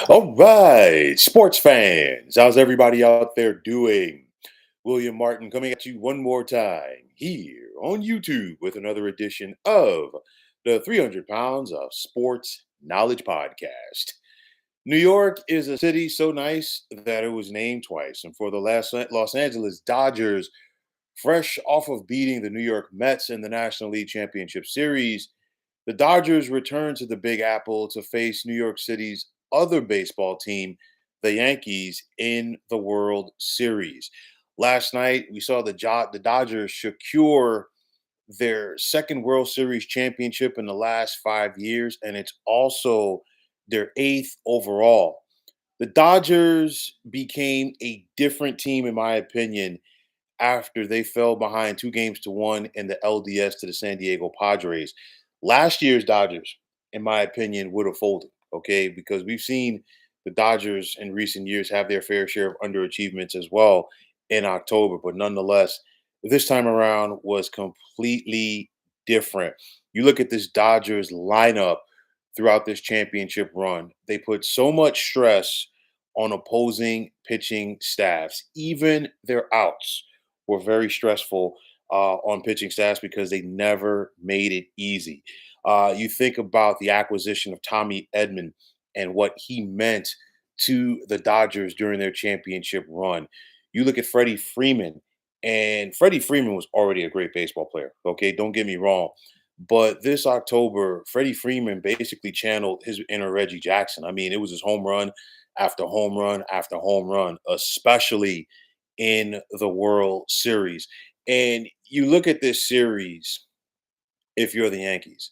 All right, sports fans, how's everybody out there doing? William Martin coming at you one more time here on YouTube with another edition of the 300 Pounds of Sports Knowledge Podcast. New York is a city so nice that it was named twice. And for the last Los Angeles Dodgers, fresh off of beating the New York Mets in the National League Championship Series, the Dodgers return to the Big Apple to face New York City's other baseball team, the Yankees, in the World Series. Last night, we saw the Dodgers secure their second World Series championship in the last 5 years, and it's also their eighth overall. The Dodgers became a different team, in my opinion, after they fell behind 2 games to one in the LDS to the San Diego Padres. Last year's Dodgers, in my opinion, would have folded, okay? Because we've seen the Dodgers in recent years have their fair share of underachievements as well in October. But nonetheless, this time around was completely different. You look at this Dodgers lineup throughout this championship run, they put so much stress on opposing pitching staffs, even their outs were very stressful on pitching staffs because they never made it easy. You think about the acquisition of Tommy Edman and what he meant to the Dodgers during their championship run. You look at Freddie Freeman, and Freddie Freeman was already a great baseball player. Okay, don't get me wrong. But this October, Freddie Freeman basically channeled his inner Reggie Jackson. I mean, it was his home run after home run after home run, especially in the World Series. And you look at this series, if you're the Yankees,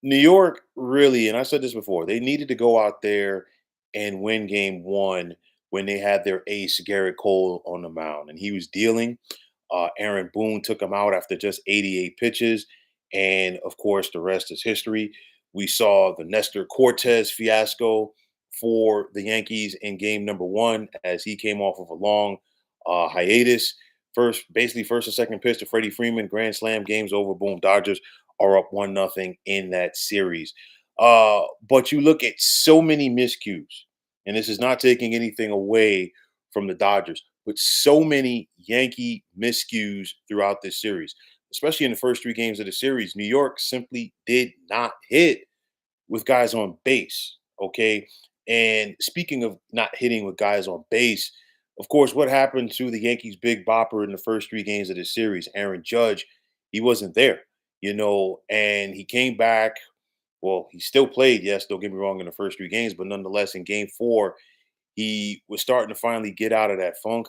New York really, and I said this before, they needed to go out there and win game 1 when they had their ace, Garrett Cole, on the mound. And he was dealing. Aaron Boone took him out after just 88 pitches. And of course, the rest is history. We saw the Nestor Cortez fiasco for the Yankees in game number 1 as he came off of a long hiatus. Basically, first and second pitch to Freddie Freeman, grand slam, game's over, boom, Dodgers are up 1-0 in that series. But you look at so many miscues, and this is not taking anything away from the Dodgers, but so many Yankee miscues throughout this series, especially in the first 3 games of the series. New York simply did not hit with guys on base. Okay. And speaking of not hitting with guys on base, of course, what happened to the Yankees' big bopper in the first 3 games of the series, Aaron Judge, he wasn't there, and he came back. Well, he still played, yes, don't get me wrong, in the first 3 games, but nonetheless, in game 4, he was starting to finally get out of that funk,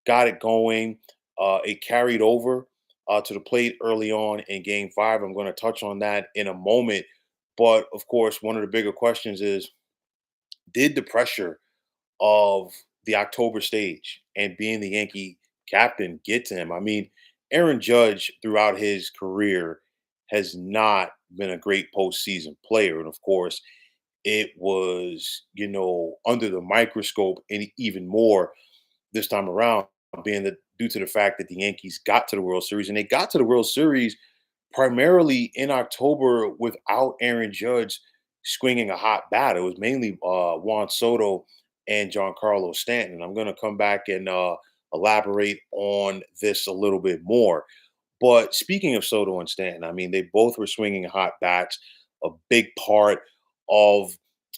got it going. It carried over to the plate early on in game 5. I'm going to touch on that in a moment. But of course, one of the bigger questions is, did the pressure of the October stage and being the Yankee captain get to him? I mean, Aaron Judge throughout his career has not been a great postseason player. And of course, it was, under the microscope and even more this time around, being that due to the fact that the Yankees got to the World Series, and they got to the World Series primarily in October without Aaron Judge swinging a hot bat. It was mainly Juan Soto and Giancarlo Stanton. I'm going to come back and elaborate on this a little bit more. But speaking of Soto and Stanton, I mean, they both were swinging hot bats, a big part of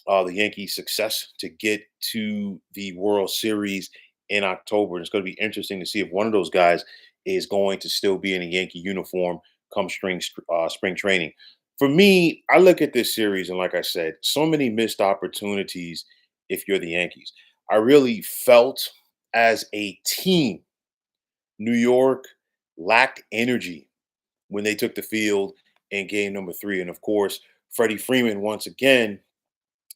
the Yankees' success to get to the World Series in October. And it's going to be interesting to see if one of those guys is going to still be in a Yankee uniform come spring training. For me, I look at this series and, like I said, so many missed opportunities. If you're the Yankees, I really felt as a team, New York lacked energy when they took the field in game number 3. And of course, Freddie Freeman once again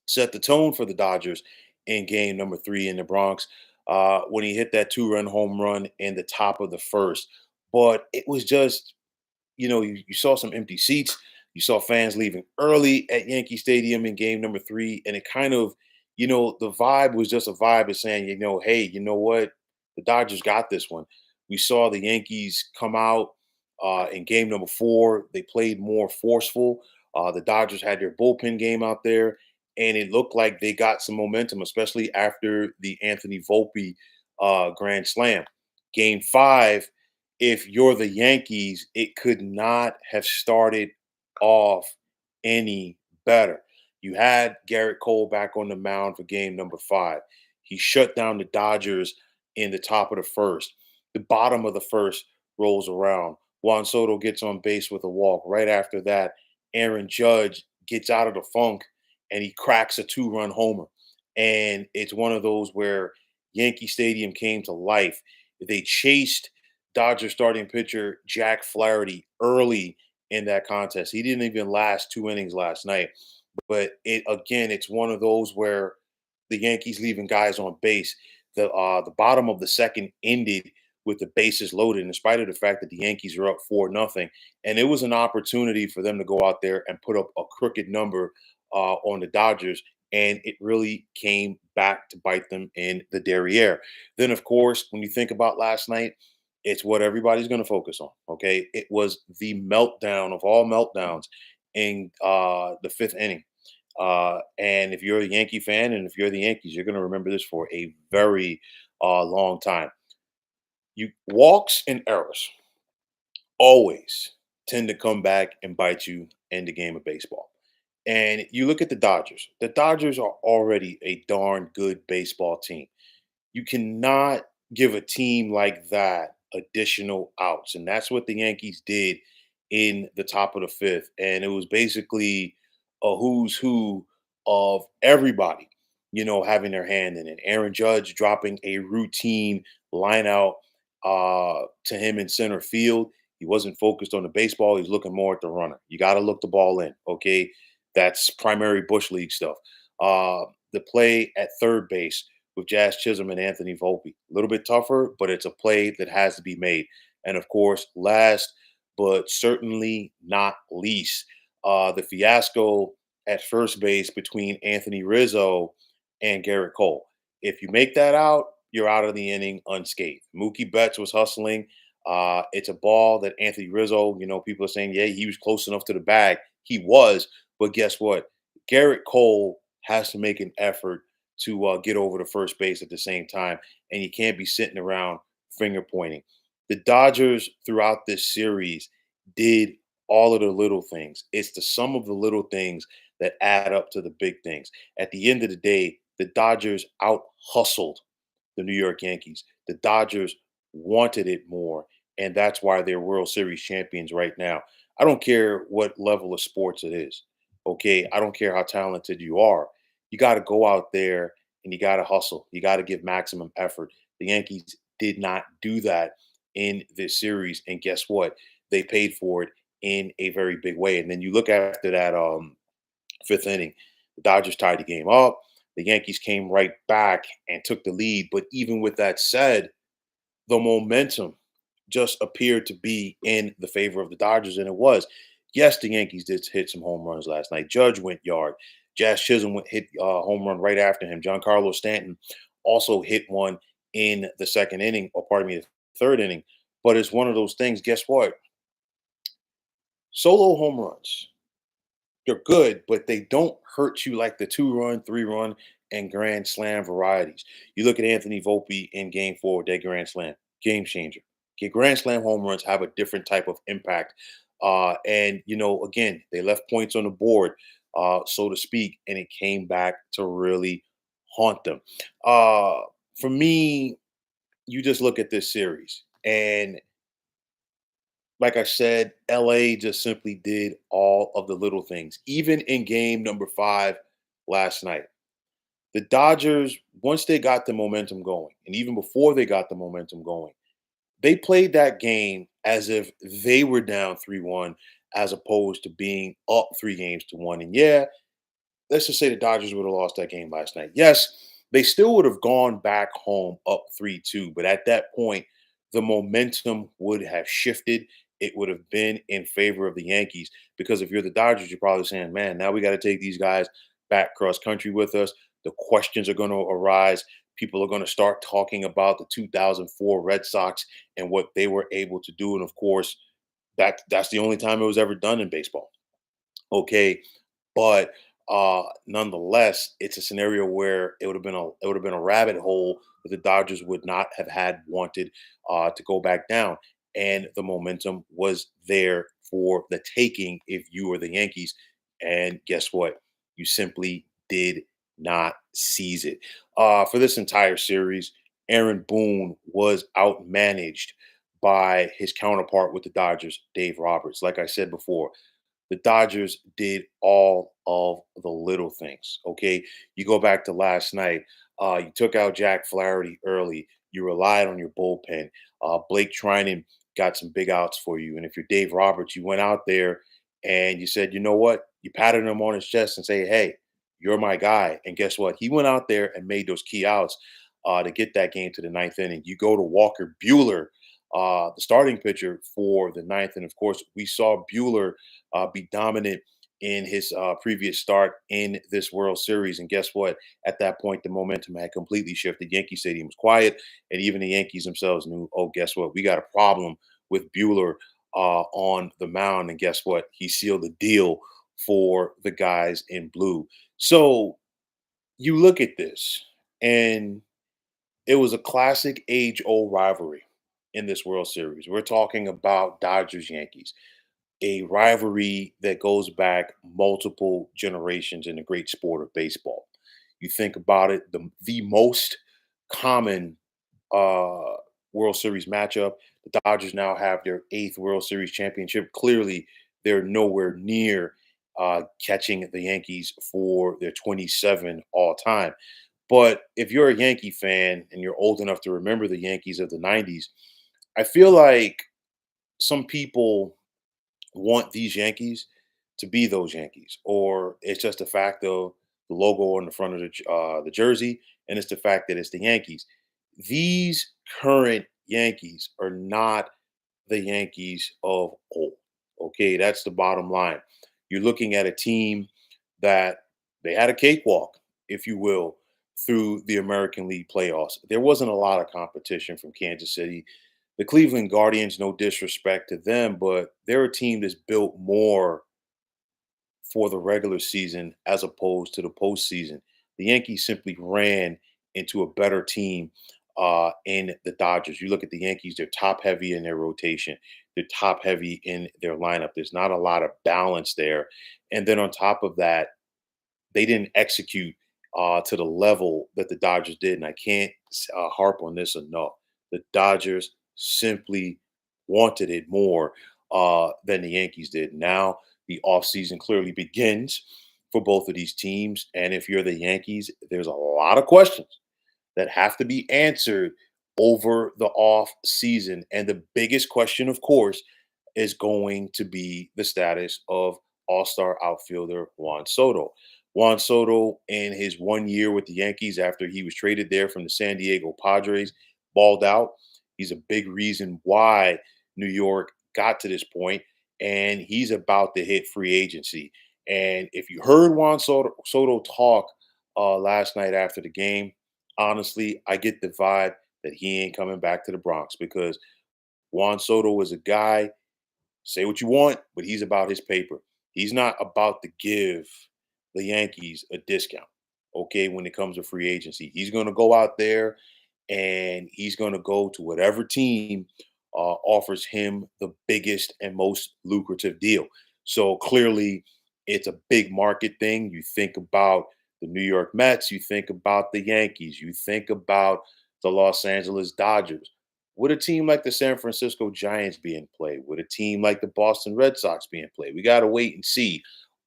set the tone for the Dodgers in game number 3 in the Bronx when he hit that 2-run home run in the top of the first. But it was just, you saw some empty seats. You saw fans leaving early at Yankee Stadium in game number 3. And it kind of, the vibe was just a vibe of saying, hey, you know what? The Dodgers got this one. We saw the Yankees come out in game number 4. They played more forceful. The Dodgers had their bullpen game out there. and it looked like they got some momentum, especially after the Anthony Volpe grand slam. Game five, if you're the Yankees, it could not have started off any better. You had Garrett Cole back on the mound for game number five. He shut down the Dodgers in the top of the first. The bottom of the first rolls around. Juan Soto gets on base with a walk. Right after that, Aaron Judge gets out of the funk and he cracks a two-run homer. And it's one of those where Yankee Stadium came to life. They chased Dodger starting pitcher Jack Flaherty early in that contest. He didn't even last 2 innings last night. But it's one of those where the Yankees leaving guys on base. The bottom of the second ended with the bases loaded, in spite of the fact that the Yankees are up 4-0, and it was an opportunity for them to go out there and put up a crooked number on the Dodgers, and it really came back to bite them in the derriere. Then, of course, when you think about last night, it's what everybody's going to focus on. Okay, it was the meltdown of all meltdowns in the fifth inning. And if you're a Yankee fan and if you're the Yankees, you're going to remember this for a very long time. You walks and errors always tend to come back and bite you in the game of baseball. And you look at the Dodgers. The Dodgers are already a darn good baseball team. You cannot give a team like that additional outs. And that's what the Yankees did in the top of the fifth. And it was basically a who's who of everybody, having their hand in it. Aaron Judge dropping a routine line out to him in center field. He wasn't focused on the baseball. He's looking more at the runner. You got to look the ball in. Okay. That's primary Bush League stuff. The play at third base with Jazz Chisholm and Anthony Volpe. A little bit tougher, but it's a play that has to be made. And of course, last but certainly not least, the fiasco at first base between Anthony Rizzo and Garrett Cole. If you make that out, you're out of the inning unscathed. Mookie Betts was hustling. It's a ball that Anthony Rizzo, people are saying, yeah, he was close enough to the bag. He was, but guess what? Garrett Cole has to make an effort to get over to first base at the same time, and you can't be sitting around finger pointing. The Dodgers throughout this series did all of the little things. It's the sum of the little things that add up to the big things. At the end of the day, the Dodgers out hustled the New York Yankees. The Dodgers wanted it more, and that's why they're World Series champions right now. I don't care what level of sports it is. Okay, I don't care how talented you are. You got to go out there and you got to hustle. You got to give maximum effort. The Yankees did not do that in this series, and guess what? They paid for it in a very big way. And then you look after that fifth inning, the Dodgers tied the game up. The Yankees came right back and took the lead. But even with that said, the momentum just appeared to be in the favor of the Dodgers, and it was. Yes, the Yankees did hit some home runs last night. Judge went yard. Jazz Chisholm hit a home run right after him. Giancarlo Stanton also hit one in the second inning, or pardon me, the third inning. But it's one of those things. Guess what? Solo home runs, they're good, but they don't hurt you like the 2-run, 3-run, and grand slam varieties. You look at Anthony Volpe in game four, with that grand slam, game changer. Okay, grand slam home runs have a different type of impact. And, again, they left points on the board, so to speak, and it came back to really haunt them. Uh, for me, you just look at this series, and like I said, LA just simply did all of the little things. Even in game number five last night, the Dodgers, once they got the momentum going, and even before they got the momentum going, they played that game as if they were down 3-1 as opposed to being up 3 games to one. And yeah, let's just say the Dodgers would have lost that game last night. Yes, they still would have gone back home up 3-2, but at that point, the momentum would have shifted. It would have been in favor of the Yankees because if you're the Dodgers, you're probably saying, man, now we got to take these guys back cross country with us. The questions are going to arise. People are going to start talking about the 2004 Red Sox and what they were able to do. And of course, that's the only time it was ever done in baseball. Okay. But Nonetheless, it's a scenario where it would have been a rabbit hole that the Dodgers would not have had wanted to go back down, and the momentum was there for the taking if you were the Yankees. And guess what? You simply did not seize it. For this entire series, Aaron Boone was outmanaged by his counterpart with the Dodgers, Dave Roberts. Like I said before, the Dodgers did all of the little things. Okay. You go back to last night, you took out Jack Flaherty early. You relied on your bullpen. Blake Trinan got some big outs for you. And if you're Dave Roberts, you went out there and you said, you know what? You patted him on his chest and say, hey, you're my guy. And guess what? He went out there and made those key outs to get that game to the ninth inning. You go to Walker Bueller, the starting pitcher for the ninth. And of course, we saw Bueller be dominant in his previous start in this World Series. And guess what? At that point, the momentum had completely shifted. Yankee Stadium was quiet, and even the Yankees themselves knew, oh, guess what? We got a problem with Bueller on the mound. And guess what? He sealed the deal for the guys in blue. So you look at this, and it was a classic age old rivalry in this World Series. We're talking about Dodgers Yankees, a rivalry that goes back multiple generations in the great sport of baseball. You think about it, the most common uh, World Series matchup. The Dodgers now have their eighth World Series championship. Clearly, they're nowhere near catching the Yankees for their 27 all time. But if you're a Yankee fan and you're old enough to remember the Yankees of the 90s, I feel like some people want these Yankees to be those Yankees, or it's just the fact of the logo on the front of the jersey, and it's the fact that it's the Yankees. These current Yankees are not the Yankees of old. Okay, that's the bottom line. You're looking at a team that they had a cakewalk, if you will, through the American League playoffs. There wasn't a lot of competition from Kansas City. The Cleveland Guardians, no disrespect to them, but they're a team that's built more for the regular season as opposed to the postseason. The Yankees simply ran into a better team in the Dodgers. You look at the Yankees, they're top heavy in their rotation, they're top heavy in their lineup. There's not a lot of balance there. And then on top of that, they didn't execute to the level that the Dodgers did. And I can't harp on this enough. The Dodgers simply wanted it more than the Yankees did. Now the offseason clearly begins for both of these teams. And if you're the Yankees, there's a lot of questions that have to be answered over the off season. And the biggest question, of course, is going to be the status of all-star outfielder Juan Soto. Juan Soto, in his 1 year with the Yankees after he was traded there from the San Diego Padres, balled out. He's a big reason why New York got to this point, and he's about to hit free agency. And if you heard Juan Soto talk last night after the game, honestly, I get the vibe that he ain't coming back to the Bronx because Juan Soto is a guy. Say what you want, but he's about his paper. He's not about to give the Yankees a discount, okay, when it comes to free agency. He's going to go out there and he's going to go to whatever team offers him the biggest and most lucrative deal. So clearly, it's a big market thing. You think about the New York Mets, you think about the Yankees, you think about the Los Angeles Dodgers. Would a team like the San Francisco Giants be in play? Would a team like the Boston Red Sox be in play? We got to wait and see.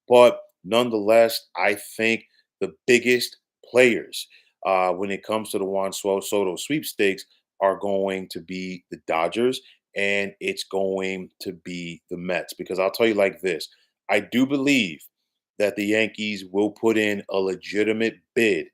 But nonetheless, I think the biggest players when it comes to the Juan Soto sweepstakes are going to be the Dodgers and it's going to be the Mets. Because I'll tell you like this, I do believe that the Yankees will put in a legitimate bid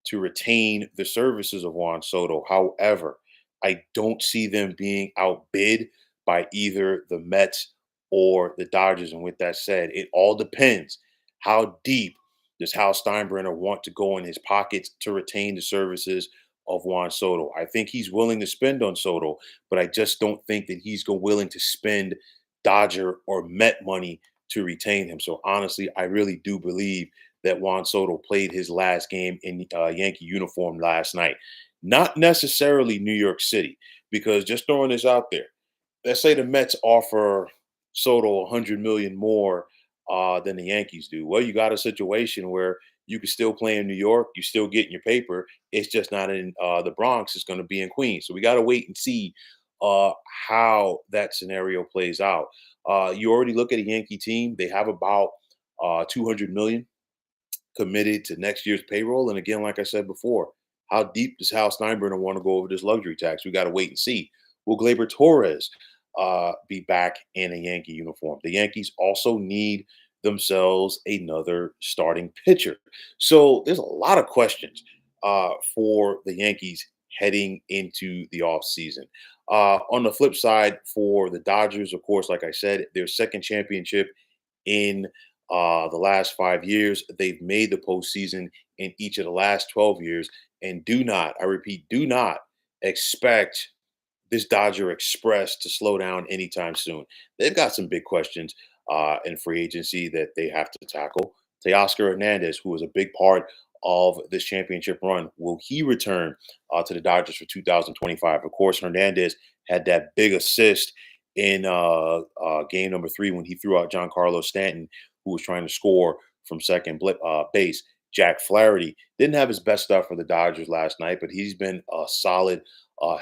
to retain the services of Juan Soto. However, I don't see them being outbid by either the Mets or the Dodgers. And with that said, it all depends how deep does Hal Steinbrenner want to go in his pockets to retain the services of Juan Soto. I think he's willing to spend on Soto, but I just don't think that he's willing to spend Dodger or Met money to retain him. So honestly, I really do believe that Juan Soto played his last game in Yankee uniform last night. Not necessarily New York City, because just throwing this out there, let's say the Mets offer Soto 100 million more than the Yankees do. Well, you got a situation where you can still play in New York, you still getting your paper. It's just not in the Bronx. It's going to be in Queens. So we got to wait and see uh, how that scenario plays out. You already look at a Yankee team; they have about 200 million committed to next year's payroll. And again, like I said before, how deep does Hal Steinbrenner want to go over this luxury tax? We got to wait and see. Will Glaber Torres be back in a Yankee uniform? The Yankees also need themselves another starting pitcher. So there's a lot of questions for the Yankees heading into the offseason. On the flip side, for the Dodgers, of course, like I said, their second championship in the last 5 years. They've made the postseason in each of the last 12 years. And do not, I repeat, do not expect this Dodger Express to slow down anytime soon. They've got some big questions in free agency that they have to tackle. Teoscar Hernandez, who was a big part of this championship run, will he return to the Dodgers for 2025? Of course, Hernandez had that big assist in game number 3 when he threw out Giancarlo Stanton, who was trying to score from second base. Jack Flaherty didn't have his best stuff for the Dodgers last night, but he's been a solid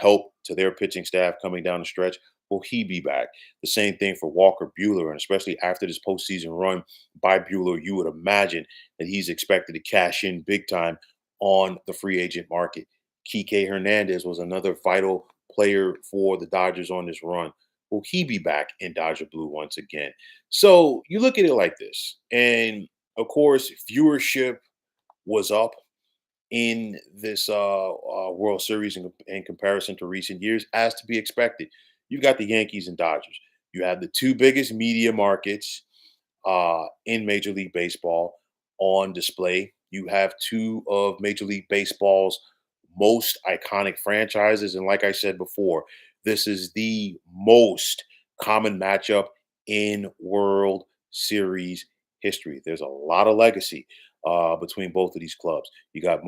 help to their pitching staff coming down the stretch. Will he be back? The same thing for Walker Bueller, and especially after this postseason run by Bueller, you would imagine that he's expected to cash in big time on the free agent market. Kike Hernandez was another vital player for the Dodgers on this run. Will he be back in Dodger blue once again? So you look at it like this, and of course, viewership was up in this World Series in comparison to recent years, as to be expected. You've got the Yankees and Dodgers. You have the two biggest media markets in Major League Baseball on display. You have two of Major League Baseball's most iconic franchises. And like I said before, this is the most common matchup in World Series history. There's a lot of legacy between both of these clubs. You had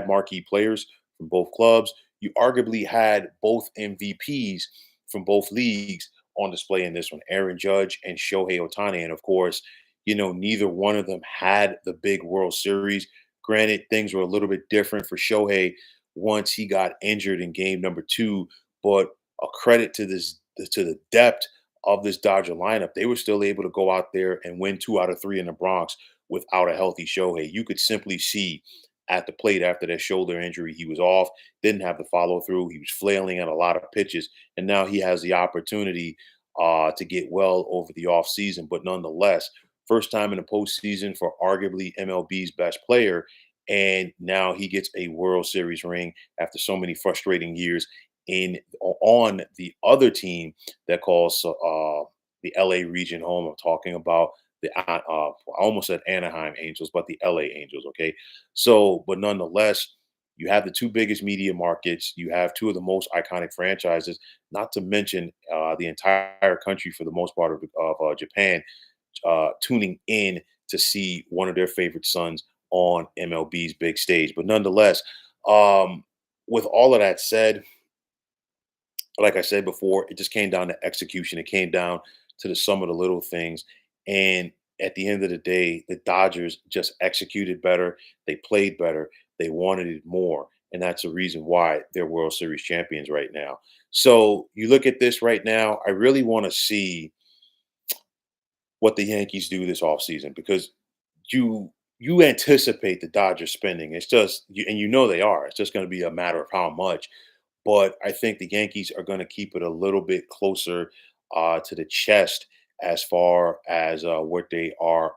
marquee players from both clubs. You arguably had both MVPs from both leagues on display in this one, Aaron Judge and Shohei Ohtani. And of course, neither one of them had the big World Series. Granted, things were a little bit different for Shohei once he got injured in game number 2, but a credit to the depth of this Dodger lineup. They were still able to go out there and win 2 out of 3 in the Bronx without a healthy Shohei. You could simply see at the plate after that shoulder injury, he was off, didn't have the follow through. He was flailing at a lot of pitches, and now he has the opportunity to get well over the offseason. But nonetheless, first time in the postseason for arguably MLB's best player. And now he gets a World Series ring after so many frustrating years on the other team that calls the LA region home. I'm talking about I almost said Anaheim Angels, but the LA Angels. Okay, so but nonetheless, you have the two biggest media markets. You have two of the most iconic franchises. Not to mention the entire country, for the most part of Japan, tuning in to see one of their favorite sons on MLB's big stage. But nonetheless, um, with all of that said, like I said before, it just came down to execution. It came down to the sum of the little things. And at the end of the day, the Dodgers just executed better. They played better. They wanted it more. And that's the reason why they're World Series champions right now. So you look at this right now, I really want to see what the Yankees do this offseason, because you anticipate the Dodgers spending. It's just and they are. It's just going to be a matter of how much. But I think the Yankees are going to keep it a little bit closer to the chest as far as what they are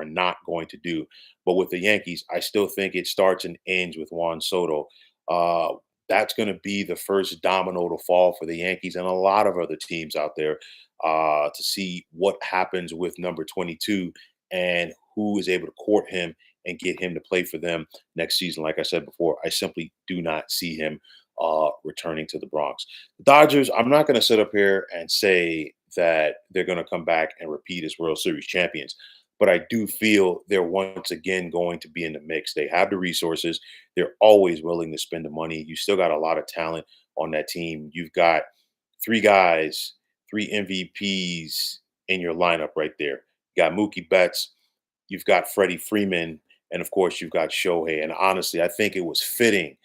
not going to do. But with the Yankees, I still think it starts and ends with Juan Soto. Uh, that's going to be the first domino to fall for the Yankees and a lot of other teams out there to see what happens with number 22 and who is able to court him and get him to play for them next season. Like I said before, I simply do not see him returning to the Bronx. The Dodgers, I'm not going to sit up here and say that they're going to come back and repeat as World Series champions. but I do feel they're once again going to be in the mix. They have the resources. They're always willing to spend the money. You still got a lot of talent on that team. You've got three guys, three MVPs in your lineup right there. You got Mookie Betts, you've got Freddie Freeman, and of course you've got Shohei. And honestly, I think it was fitting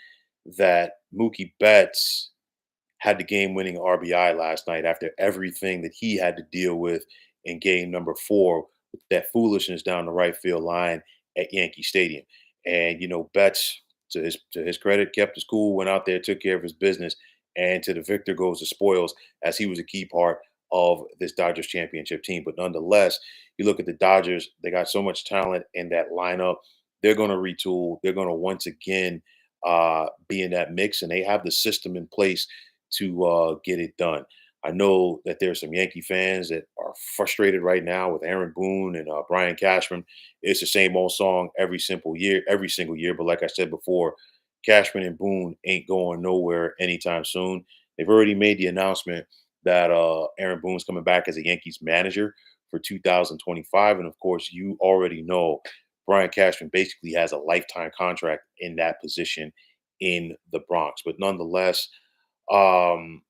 that Mookie Betts had the game-winning RBI last night after everything that he had to deal with in game number 4 with that foolishness down the right field line at Yankee Stadium. And Betts, to his credit, kept his cool, went out there, took care of his business, and to the victor goes the spoils, as he was a key part of this Dodgers championship team. But nonetheless, you look at the Dodgers; they got so much talent in that lineup. They're going to retool. They're going to once again be in that mix, and they have the system in place to get it done. I know that there's some Yankee fans that are frustrated right now with Aaron Boone and Brian Cashman. It's the same old song every single year. But like I said before, Cashman and Boone ain't going nowhere anytime soon. They've already made the announcement that Aaron Boone's coming back as a Yankees manager for 2025, and of course, you already know Brian Cashman basically has a lifetime contract in that position in the Bronx. But nonetheless, um,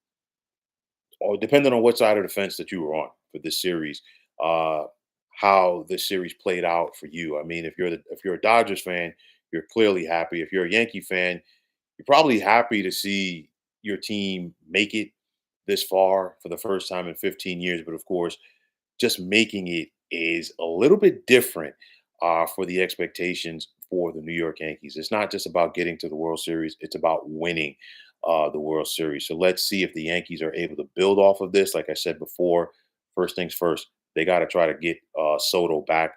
or depending on what side of the fence that you were on for this series, uh, how this series played out for you. I mean, if you're a Dodgers fan, you're clearly happy. If you're a Yankee fan, you're probably happy to see your team make it this far for the first time in 15 years. But of course, just making it is a little bit different for the expectations for the New York Yankees. It's not just about getting to the World Series, it's about winning the World Series. So let's see if the Yankees are able to build off of this. Like I said before, first things first, they got to try to get Soto back.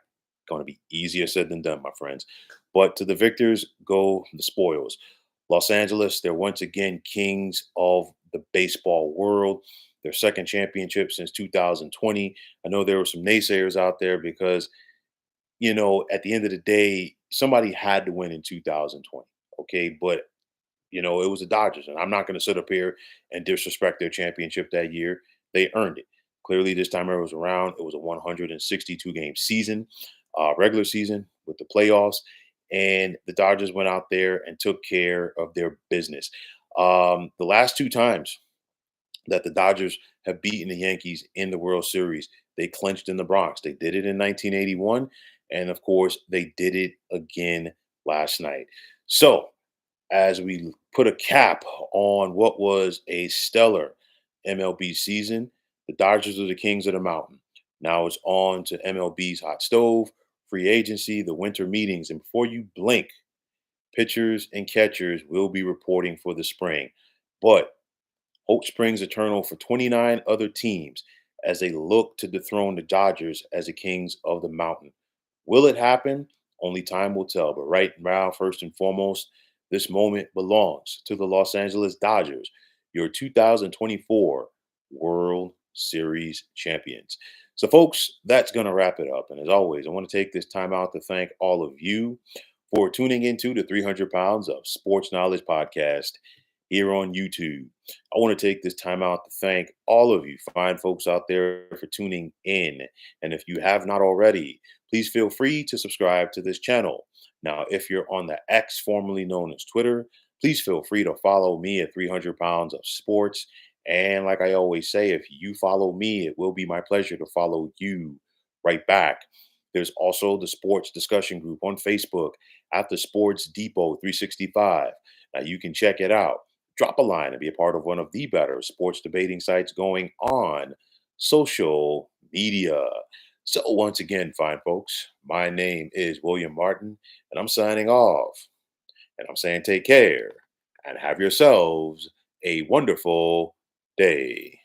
Going to be easier said than done, my friends. But to the victors go the spoils. Los Angeles, they're once again kings of the baseball world. Their second championship since 2020. I know there were some naysayers out there because, at the end of the day, somebody had to win in 2020. Okay. But, it was the Dodgers. And I'm not going to sit up here and disrespect their championship that year. They earned it. Clearly, this time it was around. It was a 162 game season, regular season with the playoffs. And the Dodgers went out there and took care of their business. The last two times that the Dodgers have beaten the Yankees in the World Series. They clinched in the Bronx. They did it in 1981. And of course, they did it again last night. So, as we put a cap on what was a stellar MLB season, the Dodgers are the kings of the mountain. Now it's on to MLB's hot stove, free agency, the winter meetings. And before you blink, pitchers and catchers will be reporting for the spring. But hope springs eternal for 29 other teams as they look to dethrone the Dodgers as the kings of the mountain. Will it happen? Only time will tell. But right now, first and foremost, this moment belongs to the Los Angeles Dodgers, your 2024 World Series champions. So, folks, that's going to wrap it up. And as always, I want to take this time out to thank all of you for tuning into the 300 Pounds of Sports Knowledge podcast here on YouTube. I want to take this time out to thank all of you fine folks out there for tuning in. And if you have not already, please feel free to subscribe to this channel. Now, if you're on the X, formerly known as Twitter, please feel free to follow me at 300 Pounds of Sports. And like I always say, if you follow me, it will be my pleasure to follow you right back. There's also the sports discussion group on Facebook at the Sports Depot 365. Now, you can check it out. Drop a line and be a part of one of the better sports debating sites going on social media. So, once again, fine folks, my name is William Martin, and I'm signing off. And I'm saying take care and have yourselves a wonderful day.